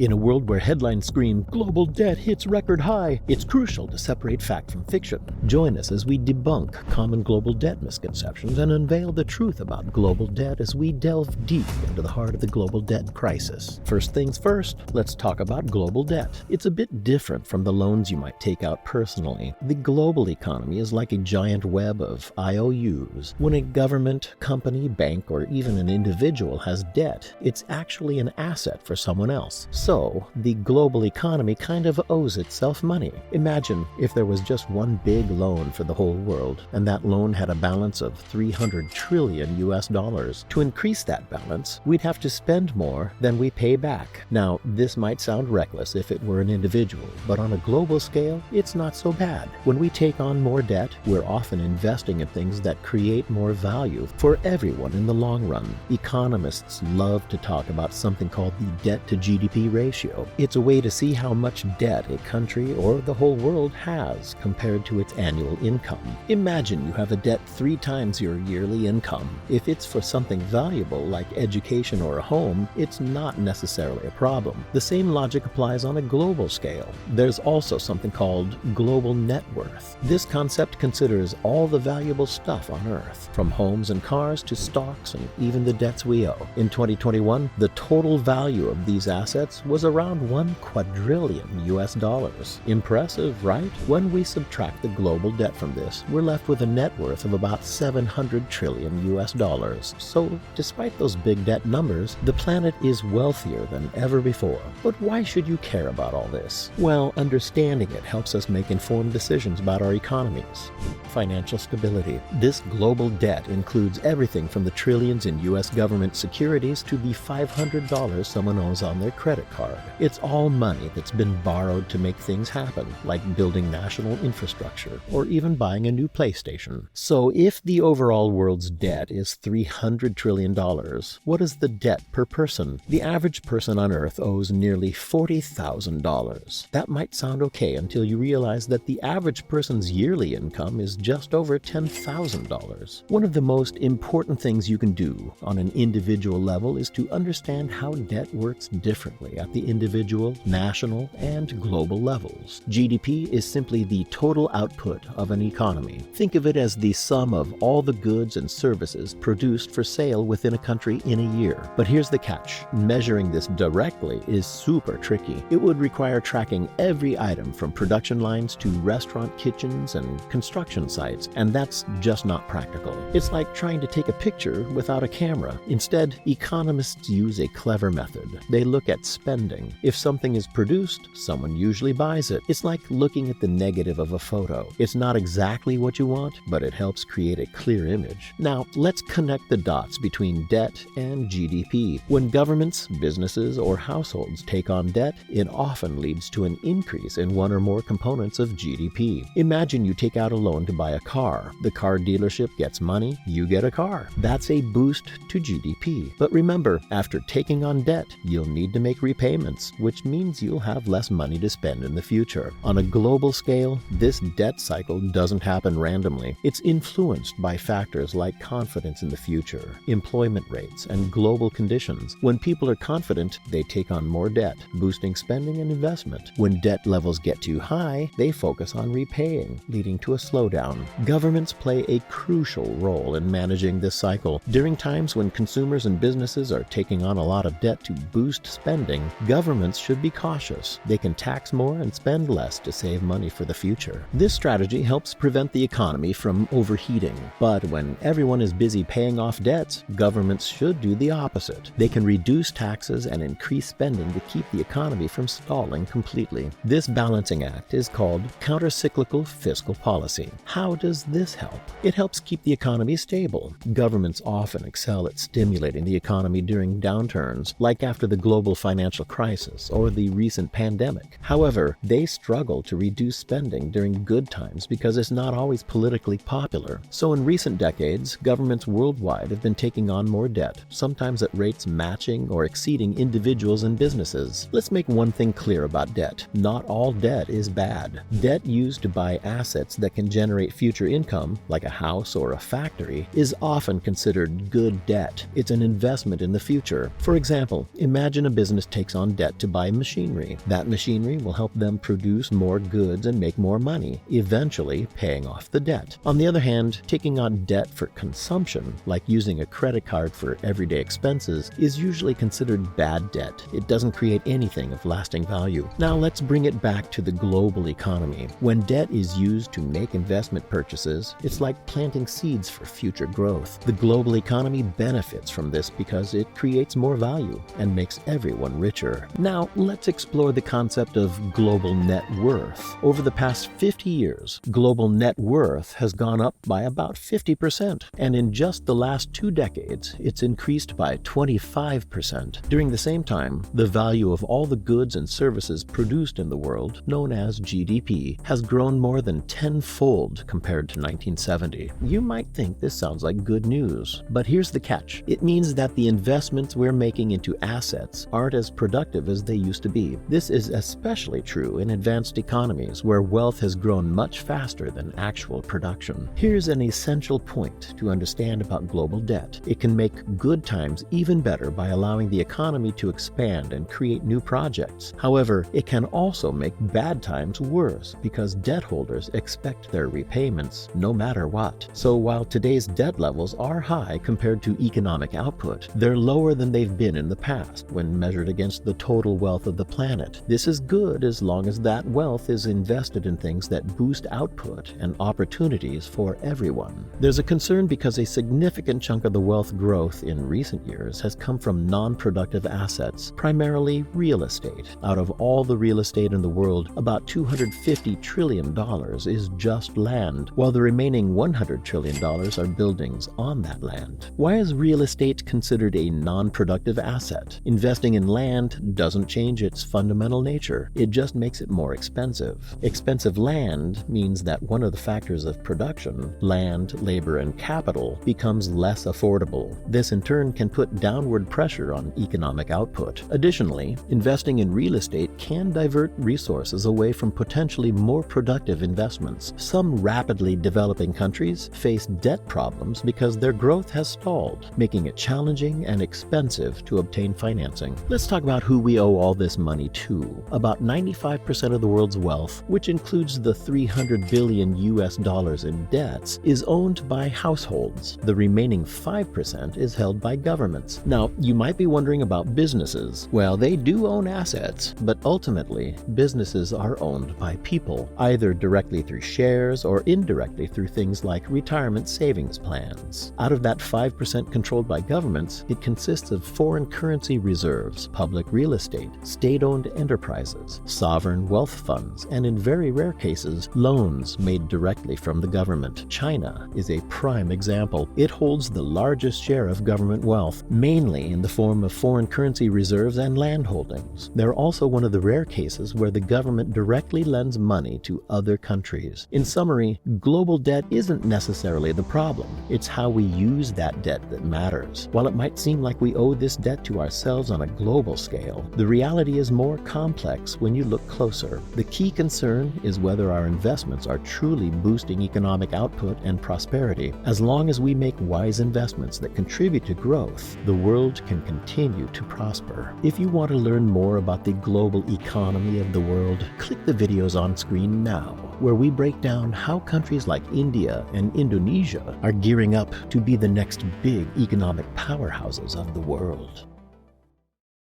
In a world where headlines scream, global debt hits record high, it's crucial to separate fact from fiction. Join us as we debunk common global debt misconceptions and unveil the truth about global debt as we delve deep into the heart of the global debt crisis. First things first, let's talk about global debt. It's a bit different from the loans you might take out personally. The global economy is like a giant web of IOUs. When a government, company, bank, or even an individual has debt, it's actually an asset for someone else. So, the global economy kind of owes itself money. Imagine if there was just one big loan for the whole world, and that loan had a balance of 300 trillion US dollars. To increase that balance, we'd have to spend more than we pay back. Now, this might sound reckless if it were an individual, but on a global scale, it's not so bad. When we take on more debt, we're often investing in things that create more value for everyone in the long run. Economists love to talk about something called the debt-to-GDP ratio. It's a way to see how much debt a country or the whole world has compared to its annual income. Imagine you have a debt 3 times your yearly income. If it's for something valuable like education or a home, it's not necessarily a problem. The same logic applies on a global scale. There's also something called global net worth. This concept considers all the valuable stuff on Earth, from homes and cars to stocks and even the debts we owe. In 2021, the total value of these assets was around 1 quadrillion US dollars. Impressive, right? When we subtract the global debt from this, we're left with a net worth of about 700 trillion US dollars. So, despite those big debt numbers, the planet is wealthier than ever before. But why should you care about all this? Well, understanding it helps us make informed decisions about our economies. Financial stability. This global debt includes everything from the trillions in US government securities to the $500 someone owes on their credit card. It's all money that's been borrowed to make things happen, like building national infrastructure or even buying a new PlayStation. So if the overall world's debt is $300 trillion, what is the debt per person? The average person on Earth owes nearly $40,000. That might sound okay until you realize that the average person's yearly income is just over $10,000. One of the most important things you can do on an individual level is to understand how debt works differently at the individual, national, and global levels. GDP is simply the total output of an economy. Think of it as the sum of all the goods and services produced for sale within a country in a year. But here's the catch. Measuring this directly is super tricky. It would require tracking every item from production lines to restaurant kitchens and construction sites, and that's just not practical. It's like trying to take a picture without a camera. Instead, economists use a clever method. They look at spending. If something is produced, someone usually buys it. It's like looking at the negative of a photo. It's not exactly what you want, but it helps create a clear image. Now, let's connect the dots between debt and GDP. When governments, businesses, or households take on debt, it often leads to an increase in one or more components of GDP. Imagine you take out a loan to buy a car. The car dealership gets money, you get a car. That's a boost to GDP. But remember, after taking on debt, you'll need to make repayments, which means you'll have less money to spend in the future. On a global scale, this debt cycle doesn't happen randomly. It's influenced by factors like confidence in the future, employment rates, and global conditions. When people are confident, they take on more debt, boosting spending and investment. When debt levels get too high, they focus on repaying, leading to a slowdown. Governments play a crucial role in managing this cycle. During times when consumers and businesses are taking on a lot of debt to boost spending, governments should be cautious. They can tax more and spend less to save money for the future. This strategy helps prevent the economy from overheating. But when everyone is busy paying off debts, governments should do the opposite. They can reduce taxes and increase spending to keep the economy from stalling completely. This balancing act is called countercyclical fiscal policy. How does this help? It helps keep the economy stable. Governments often excel at stimulating the economy during downturns, like after the global financial crisis or the recent pandemic. However, they struggle to reduce spending during good times because it's not always politically popular. So in recent decades, governments worldwide have been taking on more debt, sometimes at rates matching or exceeding individuals and businesses. Let's make one thing clear about debt. Not all debt is bad. Debt used to buy assets that can generate future income, like a house or a factory, is often considered good debt. It's an investment in the future. For example, imagine a business taking takes on debt to buy machinery. That machinery will help them produce more goods and make more money, eventually paying off the debt. On the other hand, taking on debt for consumption, like using a credit card for everyday expenses, is usually considered bad debt. It doesn't create anything of lasting value. Now let's bring it back to the global economy. When debt is used to make investment purchases, it's like planting seeds for future growth. The global economy benefits from this because it creates more value and makes everyone richer. Now let's explore the concept of global net worth. Over the past 50 years, global net worth has gone up by about 50%, and in just the last 2 decades, it's increased by 25%. During the same time, the value of all the goods and services produced in the world, known as GDP, has grown more than tenfold compared to 1970. You might think this sounds like good news, but here's the catch. It means that the investments we're making into assets aren't as productive as they used to be. This is especially true in advanced economies where wealth has grown much faster than actual production. Here's an essential point to understand about global debt. It can make good times even better by allowing the economy to expand and create new projects. However, it can also make bad times worse because debt holders expect their repayments no matter what. So while today's debt levels are high compared to economic output, they're lower than they've been in the past when measured against the total wealth of the planet. This is good as long as that wealth is invested in things that boost output and opportunities for everyone. There's a concern because a significant chunk of the wealth growth in recent years has come from non-productive assets, primarily real estate. Out of all the real estate in the world, about $250 trillion is just land, while the remaining $100 trillion are buildings on that land. Why is real estate considered a non-productive asset? Investing in land doesn't change its fundamental nature, it just makes it more expensive. Expensive land means that one of the factors of production, land, labor, and capital, becomes less affordable. This in turn can put downward pressure on economic output. Additionally, investing in real estate can divert resources away from potentially more productive investments. Some rapidly developing countries face debt problems because their growth has stalled, making it challenging and expensive to obtain financing. Let's talk about who we owe all this money to. About 95% of the world's wealth, which includes the $300 billion in debts, is owned by households. The remaining 5% is held by governments. Now, you might be wondering about businesses. Well, they do own assets, but ultimately, businesses are owned by people, either directly through shares or indirectly through things like retirement savings plans. Out of that 5% controlled by governments, it consists of foreign currency reserves, public real estate, state-owned enterprises, sovereign wealth funds, and in very rare cases, loans made directly from the government. China is a prime example. It holds the largest share of government wealth, mainly in the form of foreign currency reserves and land holdings. They're also one of the rare cases where the government directly lends money to other countries. In summary, global debt isn't necessarily the problem. It's how we use that debt that matters. While it might seem like we owe this debt to ourselves on a global scale, the reality is more complex when you look closer. The key concern is whether our investments are truly boosting economic output and prosperity. As long as we make wise investments that contribute to growth, the world can continue to prosper. If you want to learn more about the global economy of the world, click the videos on screen now, where we break down how countries like India and Indonesia are gearing up to be the next big economic powerhouses of the world.